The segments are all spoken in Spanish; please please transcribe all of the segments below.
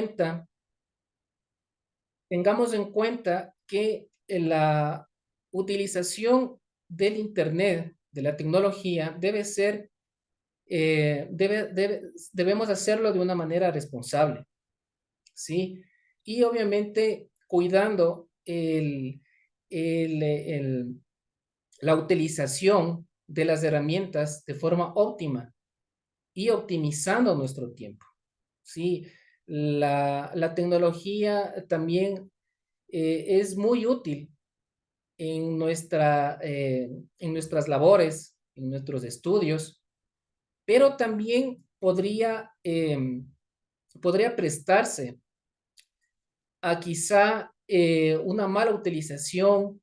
cuenta, tengamos en cuenta que la utilización del Internet, de la tecnología, debe ser, debemos hacerlo de una manera responsable, ¿sí? Y obviamente cuidando el, la utilización de las herramientas de forma óptima y optimizando nuestro tiempo, ¿sí? La tecnología también es muy útil en nuestras labores, en nuestros estudios, pero también podría prestarse a quizá una mala utilización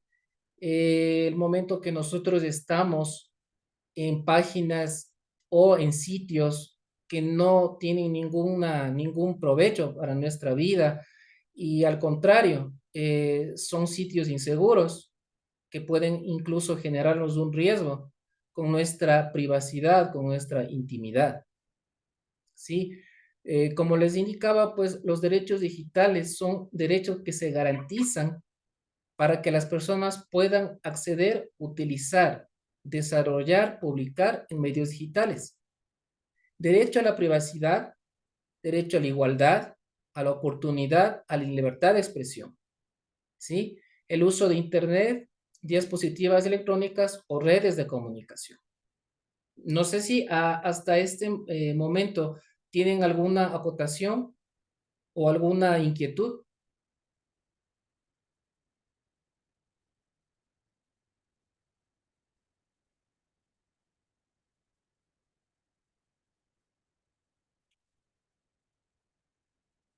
el momento que nosotros estamos en páginas o en sitios que no tienen ningún provecho para nuestra vida y al contrario, son sitios inseguros que pueden incluso generarnos un riesgo con nuestra privacidad, con nuestra intimidad, ¿sí? Como les indicaba, pues los derechos digitales son derechos que se garantizan para que las personas puedan acceder, utilizar, desarrollar, publicar en medios digitales. Derecho a la privacidad, derecho a la igualdad, a la oportunidad, a la libertad de expresión, ¿sí? El uso de Internet, dispositivos electrónicas o redes de comunicación. No sé si hasta este momento tienen alguna acotación o alguna inquietud.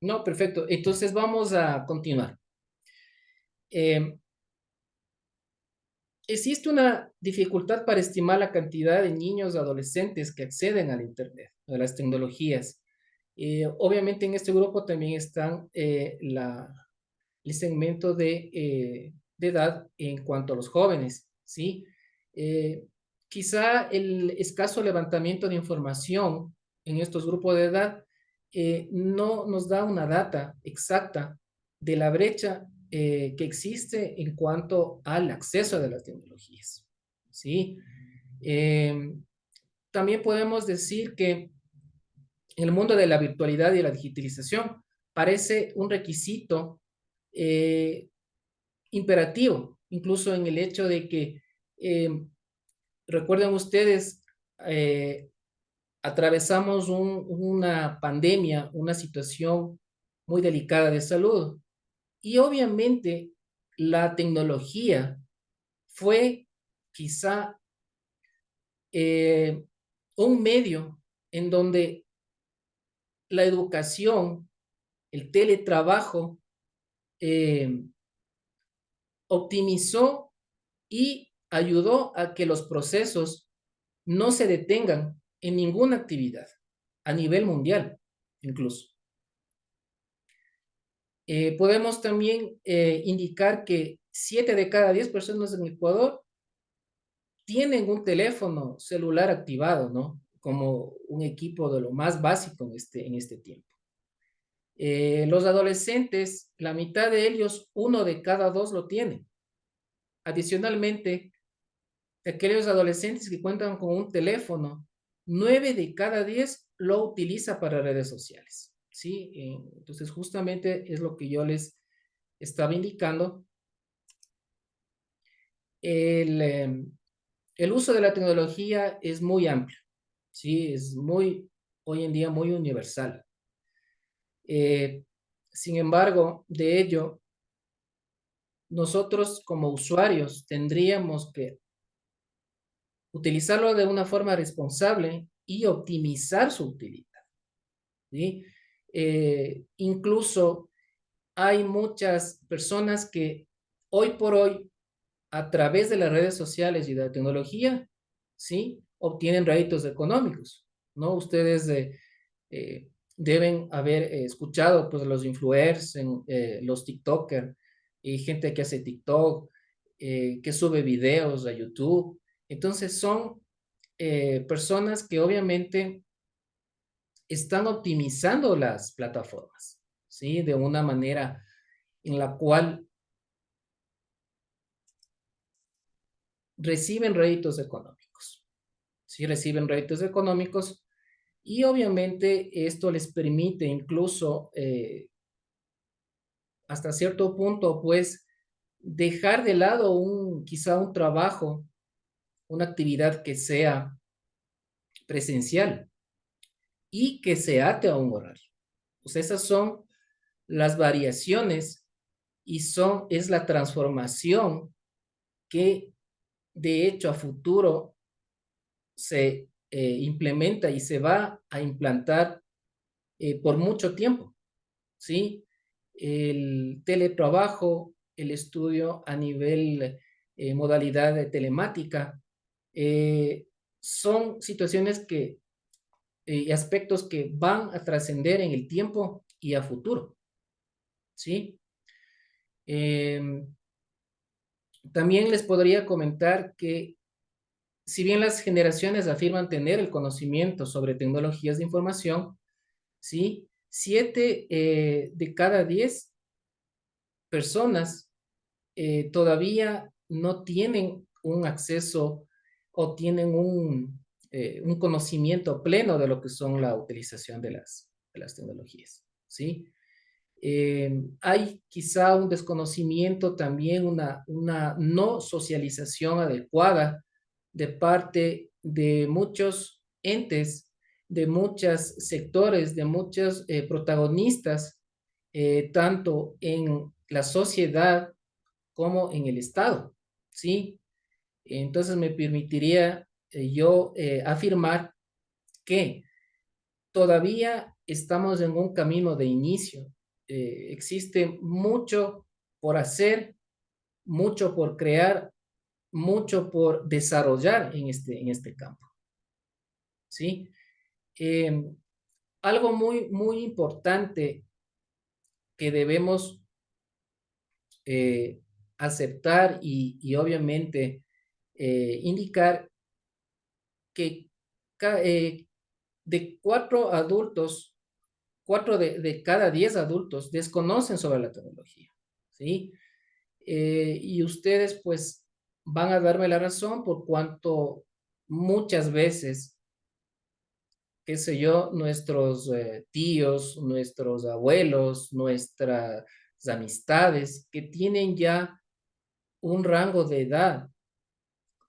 No, perfecto. Entonces vamos a continuar. Eh, Existe una dificultad para estimar la cantidad de niños y adolescentes que acceden al Internet, a las tecnologías. Obviamente en este grupo también están el segmento de edad en cuanto a los jóvenes, ¿sí? Eh, Quizá el escaso levantamiento de información en estos grupos de edad no nos da una data exacta de la brecha que existe en cuanto al acceso de las tecnologías, ¿sí? Eh, También podemos decir que el mundo de la virtualidad y la digitalización parece un requisito eh, imperativo, incluso en el hecho de que, eh, recuerden ustedes, eh, atravesamos una pandemia, una situación muy delicada de salud y obviamente la tecnología fue quizá eh, un medio en donde la educación, el teletrabajo, eh, optimizó y ayudó a que los procesos no se detengan en ninguna actividad a nivel mundial, incluso. Podemos también indicar que 7 de cada 10 personas en Ecuador tienen un teléfono celular activado, ¿no? Como un equipo de lo más básico en este tiempo. Los adolescentes, la mitad de ellos, uno de cada dos lo tiene. Adicionalmente, aquellos adolescentes que cuentan con un teléfono, 9 de cada 10 lo utiliza para redes sociales, ¿sí? Entonces, justamente es lo que yo les estaba indicando. El, eh, el uso de la tecnología es muy amplio, ¿sí? Es hoy en día muy universal. Eh, Sin embargo, de ello, nosotros como usuarios tendríamos que utilizarlo de una forma responsable y optimizar su utilidad, ¿sí? Incluso hay muchas personas que hoy por hoy, a través de las redes sociales y de la tecnología, ¿sí? Obtienen réditos económicos, ¿no? Ustedes deben haber escuchado, pues, los influencers, los TikTokers, y gente que hace TikTok, que sube videos a YouTube. Entonces, son personas que obviamente están optimizando las plataformas, ¿sí? De una manera en la cual reciben réditos económicos, ¿sí? Reciben réditos económicos y obviamente esto les permite incluso hasta cierto punto, pues, dejar de lado quizá un trabajo, una actividad que sea presencial y que se ate a un horario. Pues esas son las variaciones y es la transformación que de hecho a futuro se implementa y se va a implantar por mucho tiempo, ¿sí? El teletrabajo, el estudio a nivel modalidad de telemática, eh, son situaciones y aspectos que van a trascender en el tiempo y a futuro, ¿sí? Eh, También les podría comentar que si bien las generaciones afirman tener el conocimiento sobre tecnologías de información, ¿sí? 7 de cada 10 personas todavía no tienen un acceso o tienen un conocimiento pleno de lo que son la utilización de las tecnologías, ¿sí? Hay quizá un desconocimiento también, una no socialización adecuada de parte de muchos entes, de muchos sectores, de muchos protagonistas, tanto en la sociedad como en el Estado, ¿sí? Entonces me permitiría yo afirmar que todavía estamos en un camino de inicio. Existe mucho por hacer, mucho por crear, mucho por desarrollar en este campo, ¿sí? Eh, Algo muy, muy importante que debemos eh, aceptar y obviamente indicar que de 4 adultos, 4 de cada 10 adultos desconocen sobre la tecnología, ¿sí? Y ustedes pues van a darme la razón por cuanto muchas veces, qué sé yo, nuestros tíos, nuestros abuelos, nuestras amistades que tienen ya un rango de edad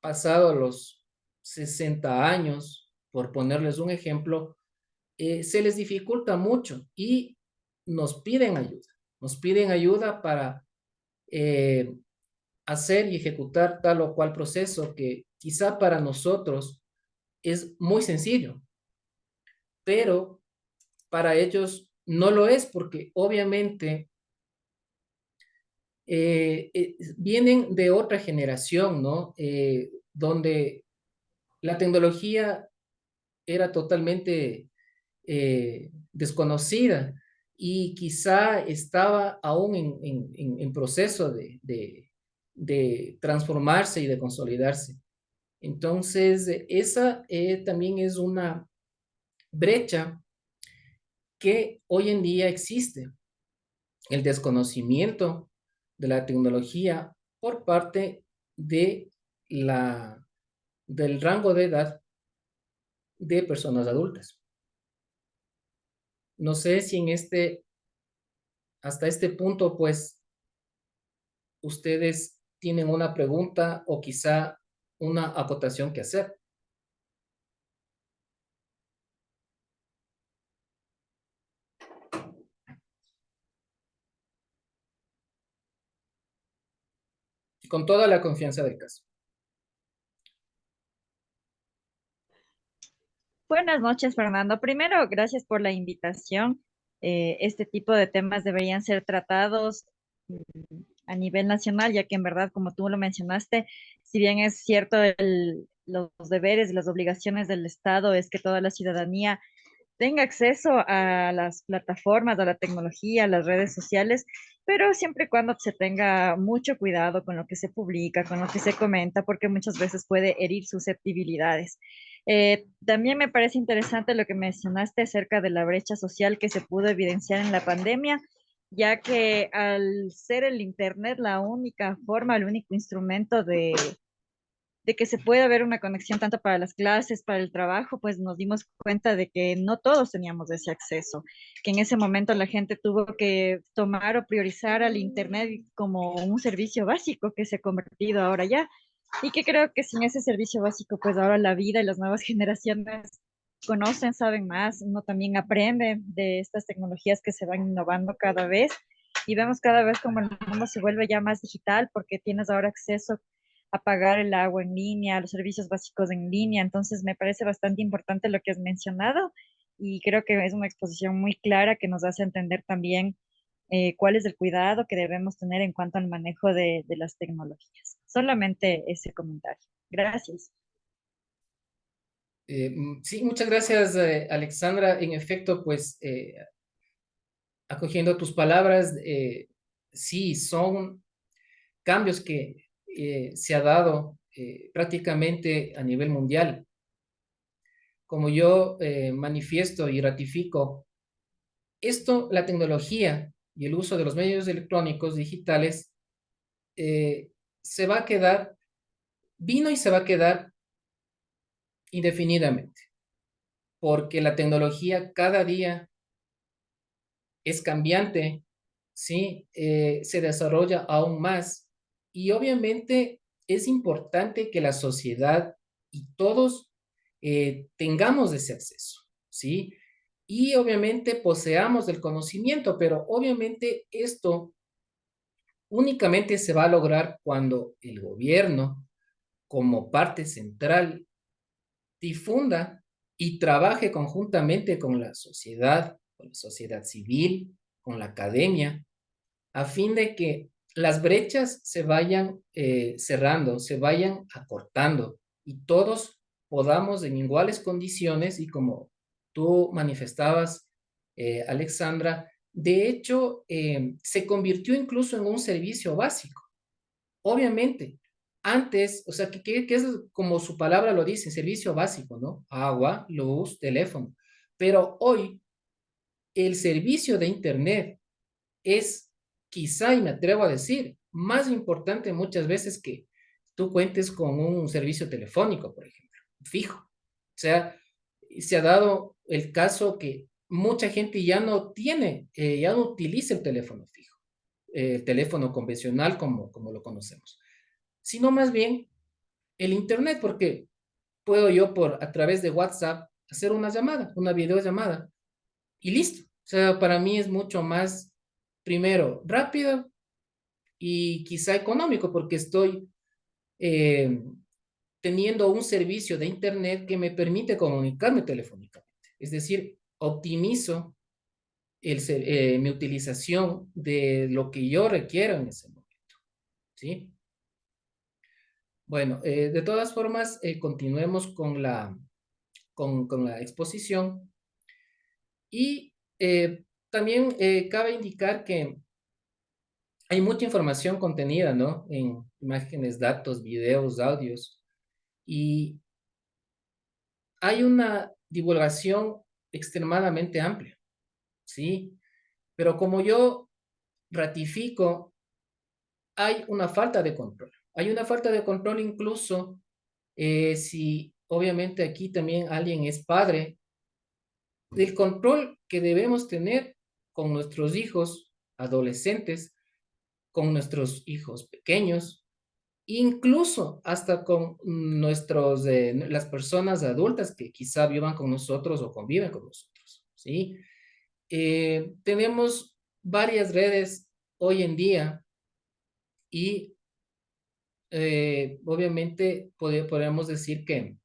pasado a los 60 años, por ponerles un ejemplo, se les dificulta mucho y nos piden ayuda. Nos piden ayuda para eh, hacer y ejecutar tal o cual proceso que quizá para nosotros es muy sencillo, pero para ellos no lo es porque obviamente vienen de otra generación, ¿no? Donde la tecnología era totalmente desconocida y quizá estaba aún en proceso de transformarse y de consolidarse. Entonces, esa también es una brecha que hoy en día existe, el desconocimiento de la tecnología por parte de la, del rango de edad de personas adultas. No sé si hasta este punto, pues, ustedes tienen una pregunta o quizá una acotación que hacer. Con toda la confianza del caso. Buenas noches, Fernando. Primero, gracias por la invitación. Este tipo de temas deberían ser tratados a nivel nacional, ya que en verdad, como tú lo mencionaste, si bien es cierto los deberes y las obligaciones del Estado es que toda la ciudadanía tenga acceso a las plataformas, a la tecnología, a las redes sociales, pero siempre y cuando se tenga mucho cuidado con lo que se publica, con lo que se comenta, porque muchas veces puede herir susceptibilidades. También me parece interesante lo que mencionaste acerca de la brecha social que se pudo evidenciar en la pandemia, ya que al ser el Internet la única forma, el único instrumento de que se puede haber una conexión tanto para las clases, para el trabajo, pues nos dimos cuenta de que no todos teníamos ese acceso, que en ese momento la gente tuvo que tomar o priorizar al Internet como un servicio básico que se ha convertido ahora ya, y que creo que sin ese servicio básico, pues ahora la vida y las nuevas generaciones conocen, saben más, uno también aprende de estas tecnologías que se van innovando cada vez y vemos cada vez como el mundo se vuelve ya más digital porque tienes ahora acceso a pagar el agua en línea, los servicios básicos en línea. Entonces, me parece bastante importante lo que has mencionado y creo que es una exposición muy clara que nos hace entender también cuál es el cuidado que debemos tener en cuanto al manejo de las tecnologías. Solamente ese comentario. Gracias. Sí, muchas gracias, Alexandra. En efecto, pues, acogiendo tus palabras, sí, son cambios que se ha dado prácticamente a nivel mundial. Como yo manifiesto y ratifico, esto, la tecnología y el uso de los medios electrónicos digitales, eh, se va a quedar, vino y se va a quedar indefinidamente, porque la tecnología cada día es cambiante, ¿sí? Se desarrolla aún más y obviamente es importante que la sociedad y todos tengamos ese acceso, ¿sí? Y obviamente poseamos el conocimiento, pero obviamente esto únicamente se va a lograr cuando el gobierno, como parte central, difunda y trabaje conjuntamente con la sociedad civil, con la academia, a fin de que las brechas se vayan cerrando, se vayan acortando y todos podamos en iguales condiciones y como tú manifestabas, Alexandra, de hecho se convirtió incluso en un servicio básico. Obviamente, antes, o sea, que es como su palabra lo dice, servicio básico, ¿no? Agua, luz, teléfono. Pero hoy el servicio de Internet es quizá, y me atrevo a decir, más importante muchas veces que tú cuentes con un servicio telefónico, por ejemplo, fijo. O sea, se ha dado el caso que mucha gente ya no tiene, ya no utiliza el teléfono fijo, el teléfono convencional como lo conocemos, sino más bien el Internet, porque puedo yo a través de WhatsApp hacer una llamada, una videollamada, y listo. O sea, para mí es mucho más, primero, rápido y quizá económico, porque estoy eh, teniendo un servicio de Internet que me permite comunicarme telefónicamente. Es decir, optimizo mi utilización de lo que yo requiero en ese momento. ¿Sí? Bueno, de todas formas, continuemos con la exposición y también cabe indicar que hay mucha información contenida, ¿no? En imágenes, datos, videos, audios, y hay una divulgación extremadamente amplia, ¿sí? Pero como yo ratifico, hay una falta de control. Hay una falta de control incluso si obviamente aquí también alguien es padre, del control que debemos tener con nuestros hijos adolescentes, con nuestros hijos pequeños, incluso hasta con las personas adultas que quizá vivan con nosotros o conviven con nosotros, ¿sí? Tenemos varias redes hoy en día y obviamente podríamos decir que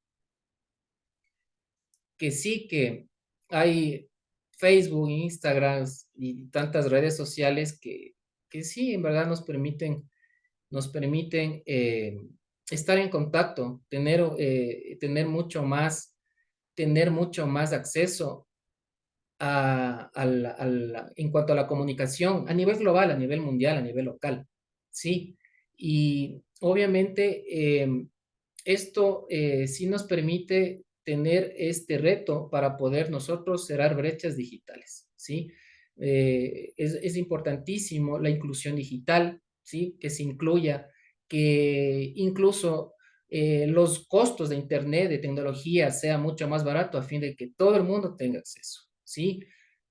sí, que hay Facebook, Instagram y tantas redes sociales que sí, en verdad nos permiten estar en contacto, tener mucho más acceso en cuanto a la comunicación a nivel global, a nivel mundial, a nivel local, ¿sí? Y obviamente esto sí nos permite tener este reto para poder nosotros cerrar brechas digitales, ¿sí? Es importantísimo la inclusión digital, ¿sí? Que se incluya, que incluso los costos de Internet, de tecnología, sea mucho más barato a fin de que todo el mundo tenga acceso, ¿sí?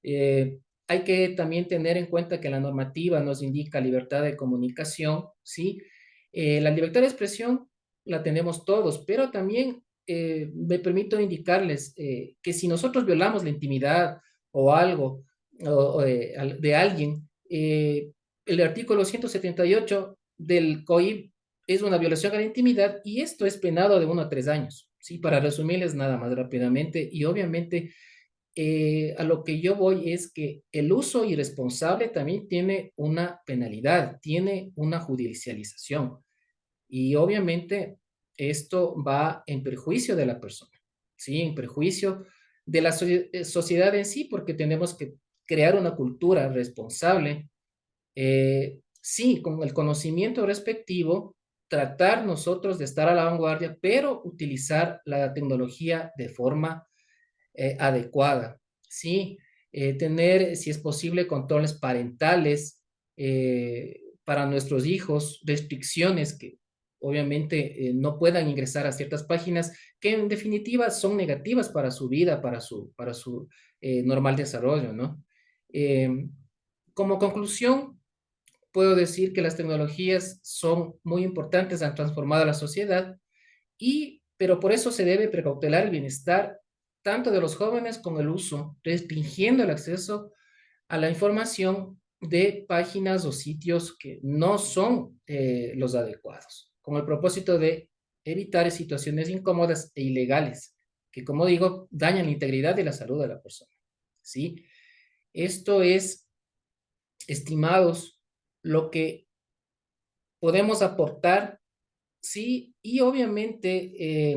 Eh, Hay que también tener en cuenta que la normativa nos indica libertad de comunicación, ¿sí? La libertad de expresión la tenemos todos, pero también me permito indicarles que si nosotros violamos la intimidad o algo de alguien, el artículo 178 del COIP es una violación a la intimidad y esto es penado de 1 a 3 años, ¿sí? Para resumirles nada más rápidamente y obviamente a lo que yo voy es que el uso irresponsable también tiene una penalidad, tiene una judicialización. Y obviamente esto va en perjuicio de la persona, ¿sí? En perjuicio de la sociedad en sí, porque tenemos que crear una cultura responsable, sí, con el conocimiento respectivo, tratar nosotros de estar a la vanguardia, pero utilizar la tecnología de forma adecuada, ¿sí? Tener, si es posible, controles parentales para nuestros hijos, restricciones que obviamente no puedan ingresar a ciertas páginas que en definitiva son negativas para su vida, para su normal desarrollo, ¿no? Eh, Como conclusión, puedo decir que las tecnologías son muy importantes, han transformado la sociedad, pero por eso se debe precautelar el bienestar tanto de los jóvenes con el uso, restringiendo el acceso a la información de páginas o sitios que no son los adecuados, con el propósito de evitar situaciones incómodas e ilegales, que como digo, dañan la integridad y la salud de la persona. ¿Sí? Esto es, estimados, lo que podemos aportar, ¿sí? Y obviamente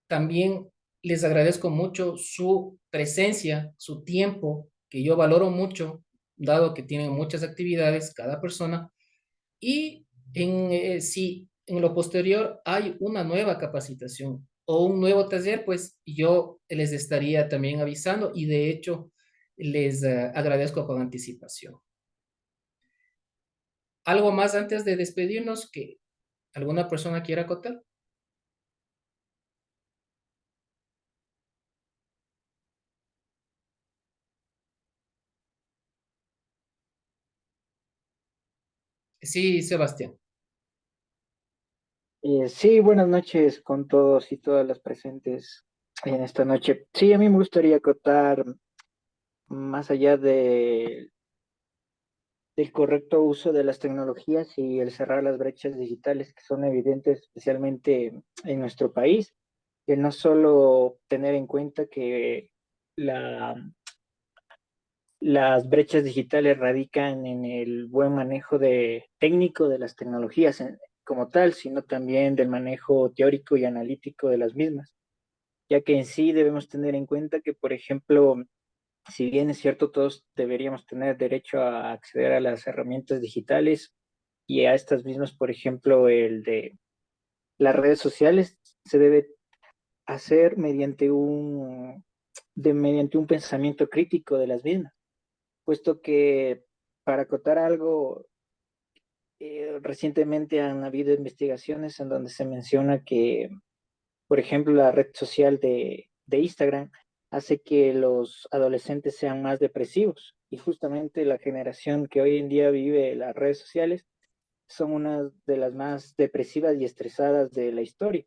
también les agradezco mucho su presencia, su tiempo, que yo valoro mucho, dado que tienen muchas actividades cada persona. Y si en lo posterior hay una nueva capacitación o un nuevo taller, pues yo les estaría también avisando y de hecho les agradezco con anticipación. ¿Algo más antes de despedirnos que alguna persona quiera acotar? Sí, Sebastián. Sí, buenas noches con todos y todas las presentes en esta noche. Sí, a mí me gustaría acotar, más allá del correcto uso de las tecnologías y el cerrar las brechas digitales que son evidentes, especialmente en nuestro país, el no solo tener en cuenta que la, las brechas digitales radican en el buen manejo técnico de las tecnologías como tal, sino también del manejo teórico y analítico de las mismas, ya que en sí debemos tener en cuenta que, por ejemplo, si bien es cierto, todos deberíamos tener derecho a acceder a las herramientas digitales y a estas mismas, por ejemplo, el de las redes sociales, se debe hacer mediante un pensamiento crítico de las mismas, puesto que para acotar algo, recientemente han habido investigaciones en donde se menciona que, por ejemplo, la red social de Instagram hace que los adolescentes sean más depresivos y justamente la generación que hoy en día vive las redes sociales son una de las más depresivas y estresadas de la historia,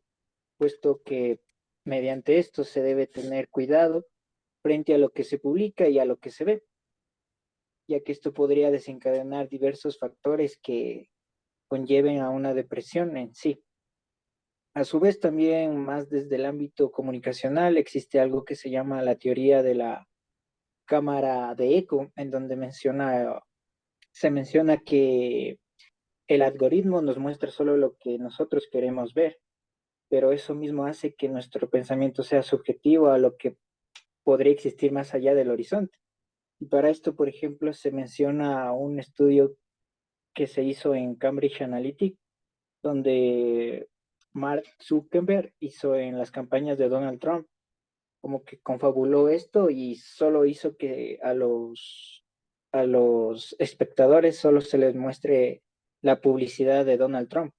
puesto que mediante esto se debe tener cuidado frente a lo que se publica y a lo que se ve, ya que esto podría desencadenar diversos factores que conlleven a una depresión en sí. A su vez, también más desde el ámbito comunicacional existe algo que se llama la teoría de la cámara de eco, en donde se menciona que el algoritmo nos muestra solo lo que nosotros queremos ver, pero eso mismo hace que nuestro pensamiento sea subjetivo a lo que podría existir más allá del horizonte. Y para esto, por ejemplo, se menciona un estudio que se hizo en Cambridge Analytica, donde Mark Zuckerberg hizo en las campañas de Donald Trump, como que confabuló esto y solo hizo que a los espectadores solo se les muestre la publicidad de Donald Trump,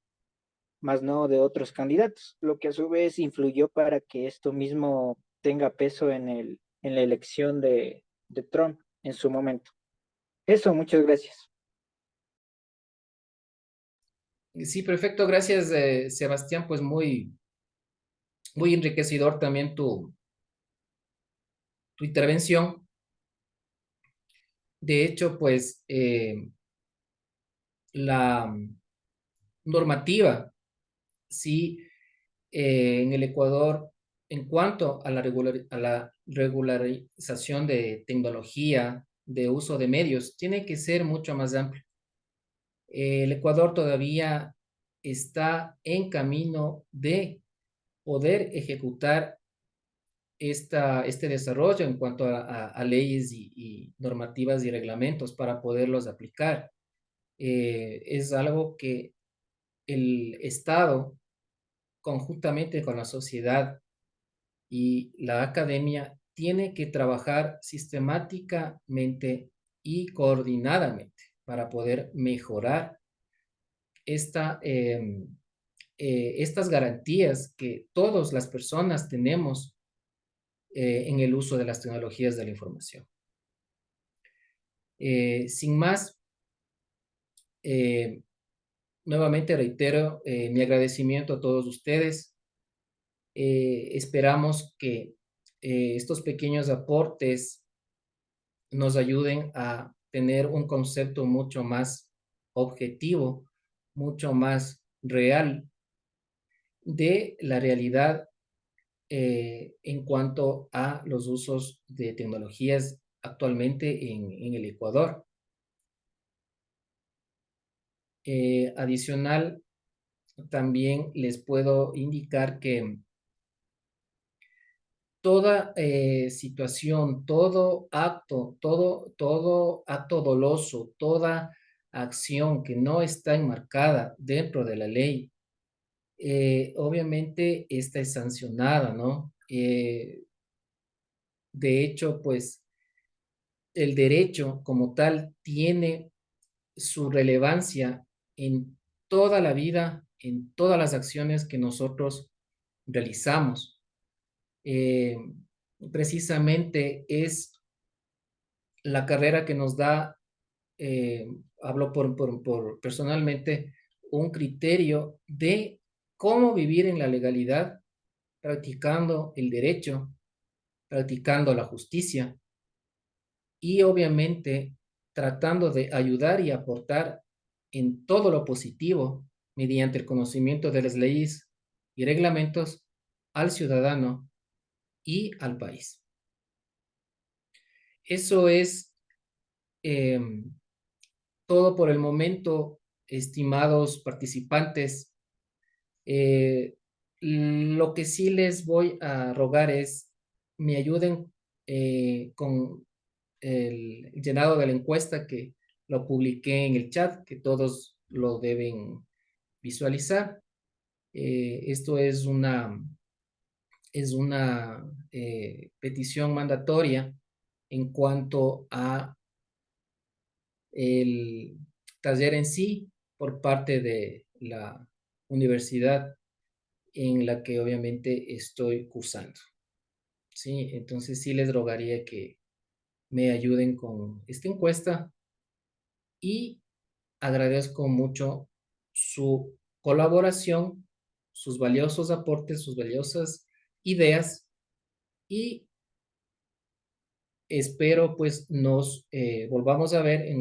más no de otros candidatos, lo que a su vez influyó para que esto mismo tenga peso en la elección de Trump en su momento. Eso, muchas gracias. Sí, perfecto, gracias, Sebastián, pues muy enriquecedor también tu intervención. De hecho, pues la normativa, sí, en el Ecuador, en cuanto a a la regularización de tecnología, de uso de medios, tiene que ser mucho más amplio. El Ecuador todavía está en camino de poder ejecutar este desarrollo en cuanto a leyes y normativas y reglamentos para poderlos aplicar. Es algo que el Estado, conjuntamente con la sociedad y la academia, tiene que trabajar sistemáticamente y coordinadamente para poder mejorar esta, estas garantías que todas las personas tenemos en el uso de las tecnologías de la información. Sin más, eh, nuevamente reitero mi agradecimiento a todos ustedes. Esperamos que estos pequeños aportes nos ayuden a tener un concepto mucho más objetivo, mucho más real de la realidad en cuanto a los usos de tecnologías actualmente en el Ecuador. Adicional, también les puedo indicar que toda situación, todo acto doloso, toda acción que no está enmarcada dentro de la ley, obviamente esta es sancionada, ¿no? De hecho, pues el derecho como tal tiene su relevancia en toda la vida, en todas las acciones que nosotros realizamos. Eh, Precisamente es la carrera que nos da, eh, hablo por personalmente, un criterio de cómo vivir en la legalidad, practicando el derecho, practicando la justicia y obviamente tratando de ayudar y aportar en todo lo positivo mediante el conocimiento de las leyes y reglamentos al ciudadano y al país. Eso es eh, todo por el momento, estimados participantes. Eh, lo que sí les voy a rogar es me ayuden con el llenado de la encuesta que lo publiqué en el chat, que todos lo deben visualizar. Esto es una petición mandatoria en cuanto a el taller en sí por parte de la universidad en la que obviamente estoy cursando. Sí, entonces sí les rogaría que me ayuden con esta encuesta y agradezco mucho su colaboración, sus valiosos aportes, sus valiosas ideas y espero pues nos volvamos a ver en